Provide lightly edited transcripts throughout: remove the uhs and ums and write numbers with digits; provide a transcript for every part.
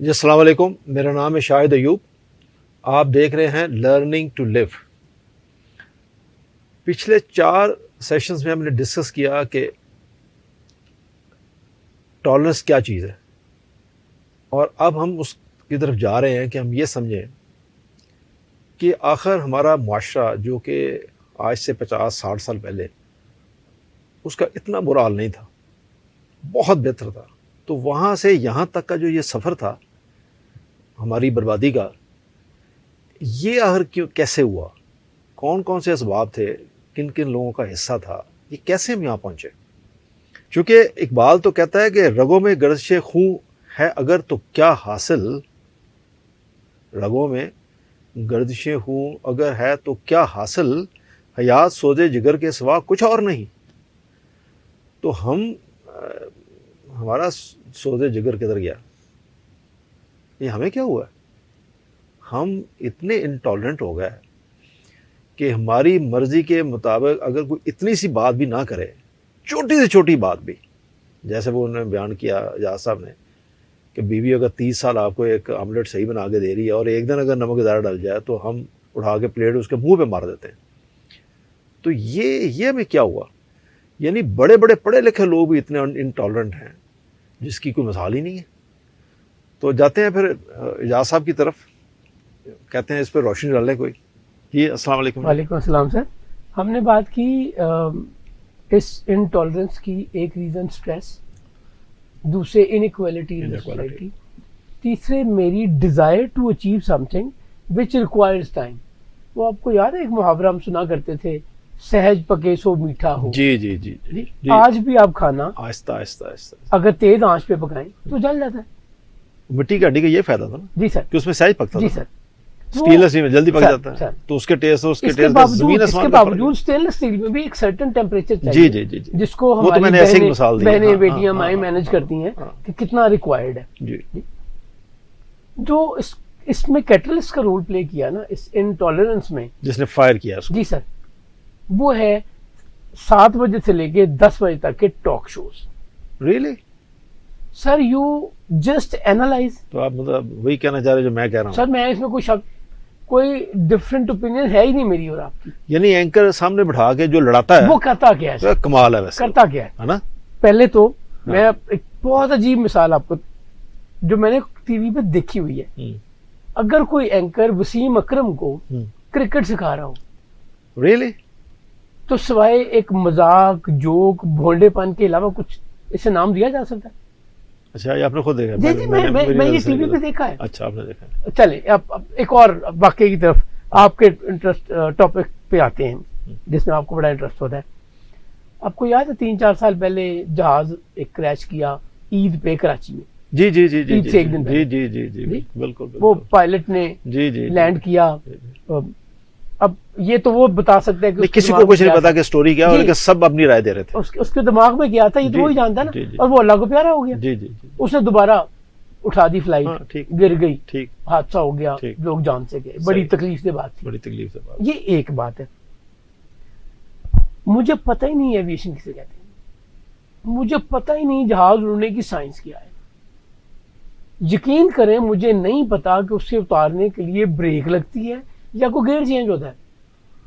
جی السلام علیکم، میرا نام ہے شاہد ایوب. آپ دیکھ رہے ہیں لرننگ ٹو لیو. پچھلے 4 سیشنز میں ہم نے ڈسکس کیا کہ ٹالرنس کیا چیز ہے، اور اب ہم اس کی طرف جا رہے ہیں کہ ہم یہ سمجھیں کہ آخر ہمارا معاشرہ جو کہ آج سے 50-60 سال پہلے اس کا اتنا برا حال نہیں تھا، بہت بہتر تھا. تو وہاں سے یہاں تک کا جو یہ سفر تھا ہماری بربادی کا، یہ آخر کیسے ہوا، کون کون سے اسباب تھے، کن کن لوگوں کا حصہ تھا، یہ کیسے ہم یہاں پہنچے. چونکہ اقبال تو کہتا ہے کہ رگوں میں گردش خون ہے اگر تو کیا حاصل، رگوں میں گردش خون اگر ہے تو کیا حاصل، حیات سودے جگر کے سوا کچھ اور نہیں. تو ہمارا سودے جگر کدھر گیا، یہ ہمیں کیا ہوا ہے؟ ہم اتنے انٹالرنٹ ہو گئے کہ ہماری مرضی کے مطابق اگر کوئی اتنی سی بات بھی نہ کرے، چھوٹی سے چھوٹی بات بھی، جیسے وہ انہوں نے بیان کیا اجاز صاحب نے کہ بیوی اگر 30 سال آپ کو ایک آملیٹ صحیح بنا کے دے رہی ہے اور ایک دن اگر نمک زیادہ ڈل جائے تو ہم اٹھا کے پلیٹ اس کے منہ پہ مار دیتے ہیں. تو یہ ہمیں کیا ہوا؟ یعنی بڑے بڑے پڑھے لکھے لوگ بھی اتنے انٹالرنٹ ہیں جس کی کوئی مثال ہی نہیں ہے. تو جاتے ہیں پھر اجاز صاحب کی طرف، کہتے ہیں اس پہ روشنی ڈالیں کوئی. جی السلام علیکم. وعلیکم السلام سر. ہم نے بات کی اس انٹالرنس کی، ایک ریزن سٹریس، دوسرے انیکوالٹی، تیسرے میری desire to achieve something which requires time. وہ آپ کو یاد ہے ایک محاورہ ہم سنا کرتے تھے، سہج پکے سو میٹھا ہو. جی جی جی جی. آج بھی آپ کھانا آہستہ آہستہ آہستہ اگر تیز آنچ پہ پکائیں تو جل جاتا ہے. مٹی کی ہڈی کا یہ فائدہ تھا نا جی سر، کہ اس میں سہج پکتا جی تھا. سر. اسٹیل میں جلدی پک جاتا ہے، سر، تو اس کے ٹیسٹ اس کے باوجود اسٹینلیس اسٹیل میں بھی ایک سرٹن ٹیمپریچر چاہیے. جی جی جی، جس کو وہ تو میں نے ایسی مثال دی، بہنیں بیٹیاں مائیں مینج کرتی ہیں کہ کتنا ریکوائرڈ ہے. جی. جو اس میں کیٹلسٹ کا رول پلے کیا نا اس انٹالرنس میں، جس نے فائر کیا اس کو. جی سر، وہ ہے 7 بجے سے لے کے 10 بجے تک کے talk shows. Really sir you just analyze. تو آپ مطلب وہی کہنا چاہ رہے جو میں کہہ رہا ہوں. سر میں اس میں کوئی ڈفرینٹ اوپینین ہے ہی نہیں میری اور آپ کی. یعنی اینکر سامنے بٹھا کے جو لڑاتا ہے وہ کرتا کیا ہے؟ کمال ہے ویسے. کرتا کیا ہے نا؟ پہلے تو میں ایک بہت عجیب مثال آپ کو جو میں نے ٹی وی پہ دیکھی ہوئی ہے. اگر کوئی اینکر وسیم اکرم کو کرکٹ سکھا رہا ہو، ریئلی، تو سوائے ایک مذاق، جوک، بھونڈے پن کے علاوہ کچھ اسے نام دیا جا سکتا ہے؟ اچھا یہ آپ نے خود دیکھا؟ جی جی، میں یہ ٹی وی پہ دیکھا ہے. اچھا آپ نے دیکھا. چلے اب ایک اور واقعے کی طرف، آپ کے انٹرسٹ ٹاپک پہ آتے ہیں جس میں آپ کو بڑا انٹرسٹ ہوتا ہے. آپ کو یاد ہے 3-4 سال پہلے جہاز ایک کریش کیا عید پہ کراچی میں؟ جی جی جی جی عید سے ایک دن جی جی جی جی بالکل. وہ پائلٹ نے جی جی لینڈ کیا. اب یہ تو وہ بتا سکتا ہے کہ کسی کو کچھ نہیں پتا کہ سٹوری کیا، اور سب اپنی رائے دے رہے تھے. اس کے دماغ میں کیا تھا یہ تو وہی جانتا نا، اور وہ اللہ کو پیارا ہو گیا. جی جی. اس نے دوبارہ اٹھا دی فلائٹ، گر گئی، حادثہ ہو گیا، لوگ جان سے گئے. بڑی تکلیف سے بات، بڑی تکلیف سے بات. یہ ایک بات ہے. مجھے پتہ ہی نہیں ایویشن کسے کہتے ہیں، مجھے پتہ ہی نہیں جہاز اڑنے کی سائنس کیا ہے. یقین کریں مجھے نہیں پتا کہ اس سے اتارنے کے لیے بریک لگتی ہے یا کوئی گیئر چینج ہوتا ہے.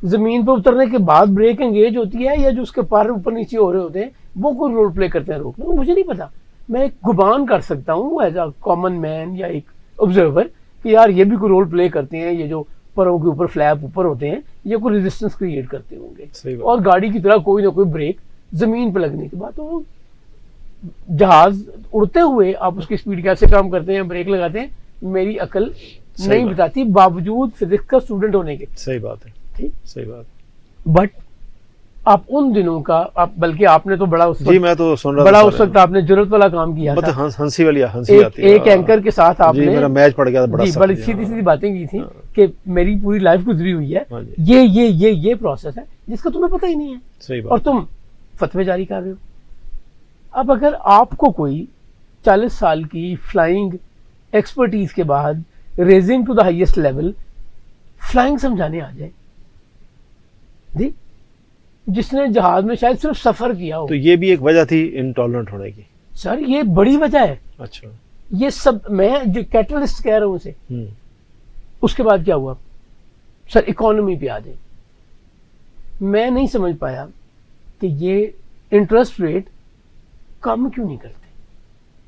زمین پہ اترنے کے بعد بریک انگیج ہوتی ہے یا جو اس کے پر اوپر نیچے ہو رہے ہوتے ہیں وہ کوئی رول پلے کرتے ہیں روکنے. مجھے نہیں پتا. میں ایک گمان کر سکتا ہوں ایز اے کامن مین یا ایک آبزرور کہ یار یہ بھی کوئی رول پلے کرتے ہیں، یہ جو پروں کے اوپر فلیپ اوپر ہوتے ہیں یہ کوئی ریزسٹنس کریٹ کرتے ہوں گے، اور گاڑی کی طرح کوئی نہ کوئی بریک زمین پہ لگنے کے بعد. تو جہاز اڑتے ہوئے آپ اس کی سپیڈ کیسے کام کرتے ہیں، بریک لگاتے ہیں، میری عقل نہیں بتاتی، باوجود فزکس کا اسٹوڈنٹ ہونے کے. صحیح بات ہے، ٹھیک، صحیح بات. بٹ آپ ان دنوں کا بلکہ آپ نے تو بڑا اس جی میں تو سن رہا بڑا اس وقت آپ نے ضرورت والا کام کیا تھا. ہنسی والی ہنسی آتی ہے. ایک اینکر کے ساتھ آپ نے میرا میچ پڑ گیا، بڑا بڑی سیدھی سیدھی باتیں کی تھی کہ میری پوری لائف گزری ہوئی ہے، یہ پروسیس ہے جس کا تمہیں پتہ ہی نہیں ہے، اور تم فتوے جاری کر رہے ہو. اب اگر آپ کو کوئی 40 سال کی فلائنگ ایکسپرٹیز کے بعد rising to the highest level flying سمجھانے آ جائے، جی جس نے جہاز میں شاید صرف سفر کیا ہو، تو یہ بھی ایک وجہ تھی انٹالرنٹ ہونے کی. سر یہ بڑی وجہ ہے. اچھا یہ سب میں جو کیٹلسٹ کہہ رہا ہوں اسے. اس کے بعد کیا ہوا سر, اکانومی پہ آ جائیں. میں نہیں سمجھ پایا کہ یہ انٹرسٹ ریٹ کم کیوں نہیں کرتے.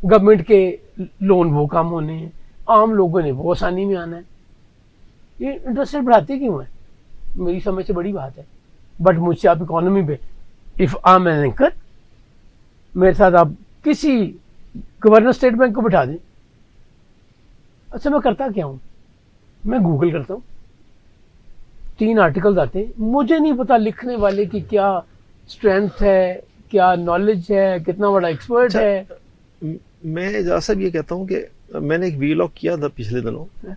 گورنمنٹ کے لون وہ کم ہونے ہیں, عام لوگوں نے وہ آسانی میں آنا ہے, یہ انٹرسٹ ریٹ بڑھاتے کیوں ہیں؟ میری سمجھ سے بڑی بات ہے. بٹ مجھ سے آپ اکانومی پہ if I am N anchor, میرے ساتھ آپ کسی گورنر اسٹیٹ بینک کو بٹھا دیں. اچھا میں کرتا کیا ہوں, میں گوگل کرتا ہوں, 3 آرٹیکلز آتے ہیں, مجھے نہیں پتا لکھنے والے کی کیا اسٹرینتھ ہے, کیا نالج ہے, کتنا بڑا ایکسپرٹ ہے. میں اجاز صاحب یہ کہتا ہوں کہ میں نے ایک ویلاگ کیا تھا پچھلے دنوں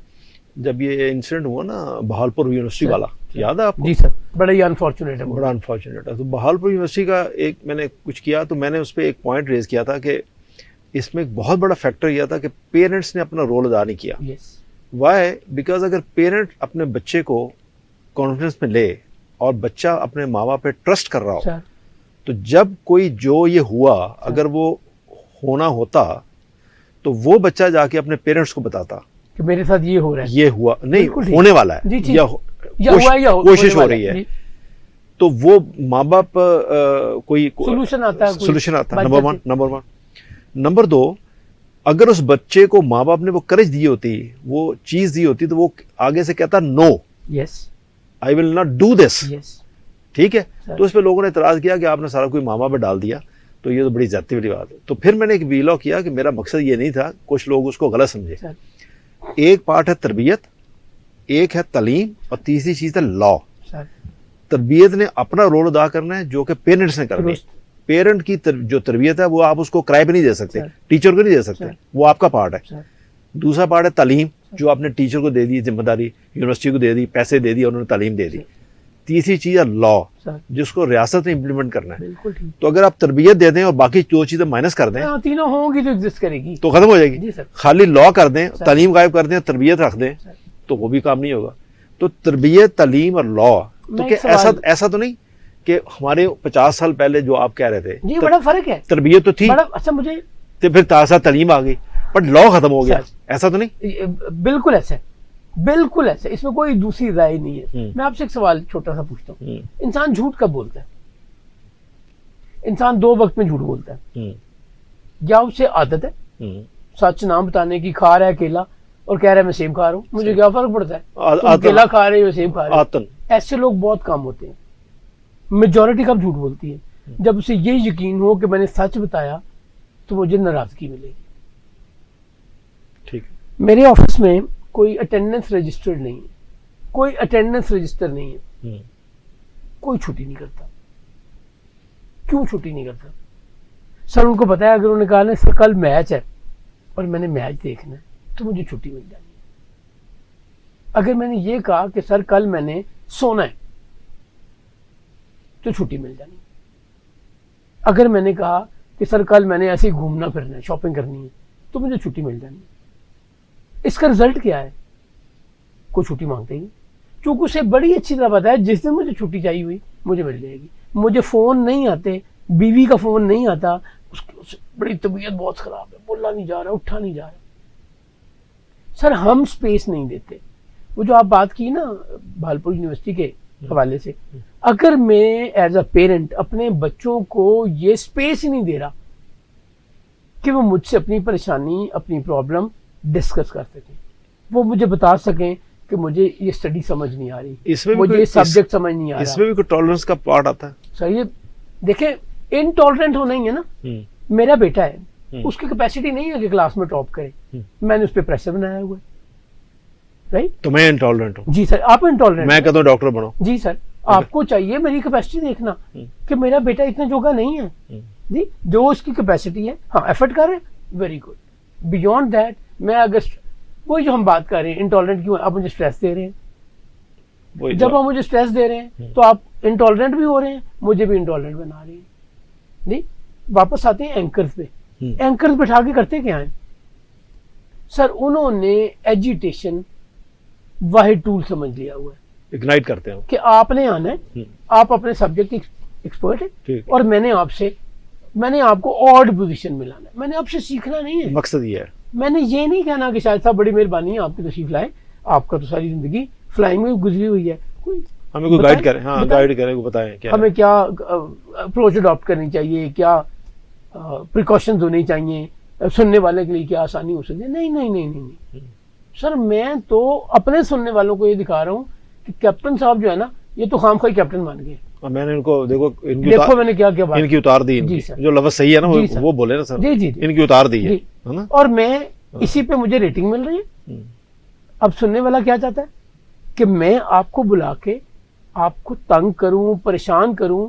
جب یہ انسیڈنٹ ہوا نا بہالپور یونیورسٹی والا, یاد ہے آپ کو؟ جی سر, بڑا ہی انفارچونیٹ ہے, بڑا انفارچونیٹ ہے. تو بہالپور یونیورسٹی کا ایک میں نے کچھ کیا, تو میں نے اس پہ ایک پوائنٹ ریز کیا تھا کہ اس میں ایک بہت بڑا فیکٹر یہ تھا کہ پیرنٹس نے اپنا رول ادا نہیں کیا. وائی؟ بیکاز اگر پیرنٹ اپنے بچے کو کانفیڈنس میں لے اور بچہ اپنے ماں باپ پہ ٹرسٹ کر رہا ہو, تو جب کوئی جو یہ ہوا اگر وہ ہونا ہوتا تو وہ بچہ جا کے اپنے پیرنٹس کو بتاتا کہ میرے ساتھ یہ ہو رہا ہے, یہ ہوا نہیں, ہونے والا ہے یا کوشش ہو رہی ہے, تو وہ ماں باپ کوئی سولوشن آتا ہے. نمبر 1. نمبر 2, اگر اس بچے کو ماں باپ نے وہ کرج دی ہوتی, وہ چیز دی ہوتی, تو وہ آگے سے کہتا نو, آئی ول ناٹ ڈو دس. ٹھیک ہے, تو اس پہ لوگوں نے اعتراض کیا کہ آپ نے سارا کوئی ماں باپ پہ ڈال دیا, تو یہ تو بڑی زیادتی والی بات ہے. تو پھر میں نے ایک ویلاگ کیا کہ میرا مقصد یہ نہیں تھا, کچھ لوگ اس کو غلط سمجھے. ایک پارٹ ہے تربیت, ایک ہے تعلیم, اور تیسری چیز ہے لا. تربیت نے اپنا رول ادا کرنا ہے جو کہ پیرنٹس نے کرنا ہے. پیرنٹ کی جو تربیت ہے وہ آپ اس کو کرائے پہ نہیں دے سکتے, ٹیچر کو نہیں دے سکتے, وہ آپ کا پارٹ ہے. دوسرا پارٹ ہے تعلیم, جو آپ نے ٹیچر کو دے دی ذمہ داری, یونیورسٹی کو دے دی, پیسے دے دی, انہوں نے تعلیم دے دی. تیسری چیز ہے لا, جس کو ریاست نے امپلیمنٹ کرنا ہے. تو اگر آپ تربیت دے دیں اور باقی 2 چیزیں مائنس کر دیں, تینوں ہوں گی تو ایگزسٹ کرے گی, تو ختم ہو جائے گی. خالی لا کر دیں, تعلیم غائب کر دیں, تربیت رکھ دیں, تو وہ بھی کام نہیں ہوگا. تو تربیت, تعلیم اور لا, تو کہ ایسا تو نہیں کہ ہمارے 50 سال پہلے جو آپ کہہ رہے تھے, یہ بڑا فرق ہے. تربیت تو تھی, اچھا مجھے تو پھر تازہ تعلیم آ گئی, بٹ لا ختم ہو گیا, ایسا تو نہیں. بالکل ایسا ہے, بالکل ایسا, اس میں کوئی دوسری رائے نہیں ہے. میں آپ سے ایک سوال چھوٹا سا پوچھتا ہوں, انسان جھوٹ کب بولتا ہے؟ انسان 2 وقت میں جھوٹ بولتا ہے. یا اسے عادت ہے سچ نام بتانے کی, کھا رہا ہے کیلا اور کہہ رہا ہے میں سیب کھا رہا ہوں, مجھے کیا فرق پڑتا ہے, کیلا کھا رہے ہو سیب کھا رہے ہو. ایسے لوگ بہت کم ہوتے ہیں. میجورٹی کب جھوٹ بولتی ہے؟ جب اسے یہ یقین ہو کہ میں نے سچ بتایا تو مجھے ناراضگی ملے گی. ٹھیک, میرے آفس میں کوئی اٹینڈنس رجسٹرڈ نہیں ہے, کوئی اٹینڈنس رجسٹر نہیں ہے, کوئی چھٹی نہیں کرتا. کیوں چھٹی نہیں کرتا؟ سر ان کو پتا ہے اگر انہوں نے کہا نا سر کل میچ ہے اور میں نے میچ دیکھنا ہے تو مجھے چھٹی مل جانی ہے. اگر میں نے یہ کہا کہ سر کل میں نے سونا ہے تو چھٹی مل جانی. اگر میں نے کہا کہ سر کل میں نے ایسے ہی گھومنا پھرنا ہے, شاپنگ کرنی ہے, تو مجھے چھٹی مل جانی. اس کا رزلٹ کیا ہے؟ کوئی چھٹی مانگتے ہی نہیں, چونکہ اسے بڑی اچھی طرح پتا ہے جس دن مجھے چھٹی چاہیے ہوئی مجھے مل جائے گی. مجھے فون نہیں آتے, بیوی کا فون نہیں آتا, اس بڑی طبیعت بہت خراب ہے, بولا نہیں جا رہا, اٹھا نہیں جا رہا. سر ہم سپیس نہیں دیتے. وہ جو آپ بات کی نا بھالپور یونیورسٹی کے حوالے سے, اگر میں ایز اے پیرنٹ اپنے بچوں کو یہ سپیس ہی نہیں دے رہا کہ وہ مجھ سے اپنی پریشانی, اپنی پرابلم ڈسکس کر سکیں, وہ مجھے بتا سکیں کہ مجھے یہ اسٹڈی سمجھ نہیں آ رہی, مجھے یہ سبجیکٹ سمجھ نہیں آ رہا. اس میں بھی کوئی ٹالرنس کا پارٹ آتا ہے سر. یہ دیکھیں انٹالرنٹ ہونا ہی ہے نا. میرا بیٹا ہے, اس کی کیپیسٹی نہیں ہے کہ کلاس میں ٹاپ کرے, میں نے اس پہ پریشر بنایا ہوا ہے, رائٹ. تو میں انٹالرنٹ ہوں. جی سر آپ انٹالرنٹ, میں کہتا ہوں ڈاکٹر بنو. جی سر آپ کو چاہیے میری کیپیسٹی دیکھنا کہ میرا بیٹا اتنا جوگا نہیں ہے. جی جو اس کی کیپیسٹی ہے, ہاں ایفرٹ کر رہے ہیں, ویری گڈ. بیونڈ دیٹ میں اگر وہی جو ہم بات کر رہے ہیں انٹالرنٹ کیوں, آپ مجھے اسٹریس دے رہے ہیں. جب آپ مجھے اسٹریس دے رہے ہیں تو آپ انٹالرنٹ بھی ہو رہے ہیں, مجھے بھی انٹالرنٹ بنا رہے ہیں. جی واپس آتے ہیں اینکرز پہ. اینکرز بٹھا کے کرتے کیا ہیں سر؟ انہوں نے ایجیٹیشن واحد ٹول سمجھ لیا ہوا ہے, اگنائٹ کرتے ہیں کہ آپ نے آنا ہے, آپ اپنے سبجیکٹ ایکسپرٹ ہیں, اور میں نے آپ کو آڈ پوزیشن میں لانا ہے, میں نے آپ سے سیکھنا نہیں ہے. مقصد یہ ہے میں نے یہ نہیں کہنا کہ شاہد صاحب بڑی مہربانی ہے آپ کی تشریف لائے، آپ کا تو ساری زندگی فلائنگ میں گزری ہوئی ہے، کوئی ہمیں کوئی گائیڈ کریں، ہاں گائیڈ کریں، کو بتائیں کیا ہمیں کیا اپروچ اڈاپٹ کرنی چاہیے، کیا پریکاشنز ہونی چاہیے، سننے والے کے لیے کیا آسانی ہو سکتی ہے. نہیں نہیں نہیں نہیں نہیں سر، میں تو اپنے سننے والوں کو یہ دکھا رہا ہوں کہ کیپٹن صاحب جو ہے نا یہ تو خام خواہ کیپٹن بن گئے. میں نے ان کو دیکھو دیکھو میں نے کیا کیا بات ان کی اتار دی، جی سر، جو لفظ صحیح ہے نا جی سر، وہ بولے نا سر، جی جی ان کی اتار دی جی. ہے نا. اور میں اسی پہ مجھے ریٹنگ مل رہی ہے. اب سننے والا کیا چاہتا ہے کہ میں آپ کو بلا کے آپ کو تنگ کروں، پریشان کروں،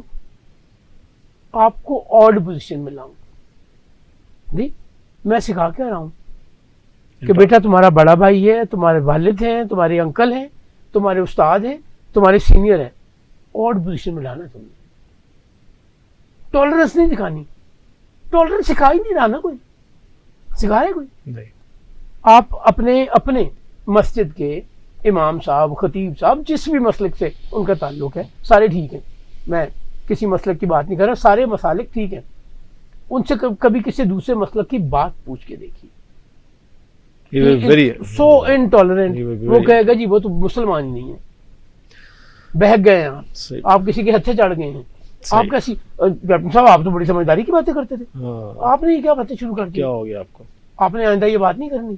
آپ کو آڈ پوزیشن میں لاؤں. جی میں سکھا کے رہا ہوں کہ بیٹا تمہارا بڑا بھائی ہے، تمہارے والد ہیں، تمہارے انکل ہیں، تمہارے استاد ہیں، تمہارے سینئر ہیں، آڈ پوزیشن میں لانا. تم نے ٹالرنس نہیں دکھانی. ٹالرنس سکھا ہی نہیں رہا نا کوئی، سکھا رہے کوئی نہیں. آپ اپنے مسجد کے امام صاحب، خطیب صاحب، جس بھی مسلک سے ان کا تعلق ہے سارے ٹھیک ہیں، میں کسی مسلک کی بات نہیں کر رہا، سارے مسالک ٹھیک ہیں. ان سے کبھی کسی دوسرے مسلک کی بات پوچھ کے دیکھیے. سو انٹالرنٹ، وہ کہے گا جی وہ تو مسلمان ہی نہیں ہے. بہک گئے ہیں آپ کسی کے ہتھ سے چڑھ گئے ہیں. آپ کیسی کیپٹن صاحب، آپ تو بڑی سمجھداری کی باتیں کرتے تھے، آپ نے کیا باتیں شروع کر دی؟ کیا ہو گیا آپ کو؟ آپ نے آئندہ یہ بات نہیں کرنی.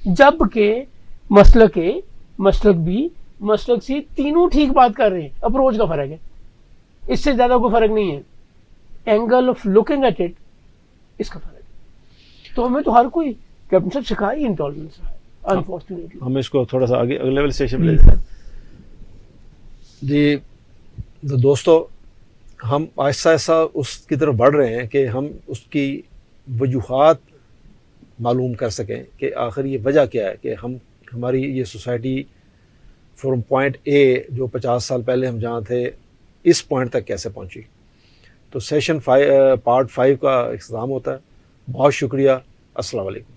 جبکہ مسلک اے، مسلک بی، مسلک سی تینوں ٹھیک بات کر رہے ہیں. اپروچ کا فرق ہے، اس سے زیادہ کوئی فرق نہیں ہے. Angle of looking at it, اس کا فرق ہے. تو ہمیں تو ہر کوئی کیپٹن صاحب سکھائی انٹالرنس ہے انفارچونیٹلی. ہم اس کو تھوڑا سا آگے اگلے لیول اسٹیشن پہ لے جی جائیں. جی دوستو، ہم آہستہ آہستہ اس کی طرف بڑھ رہے ہیں کہ ہم اس کی وجوہات معلوم کر سکیں کہ آخر یہ وجہ کیا ہے کہ ہماری یہ سوسائٹی فرام پوائنٹ اے، جو 50 سال پہلے ہم جہاں تھے، اس پوائنٹ تک کیسے پہنچی. تو سیشن پارٹ 5 کا اختتام ہوتا ہے. بہت شکریہ. السلام علیکم.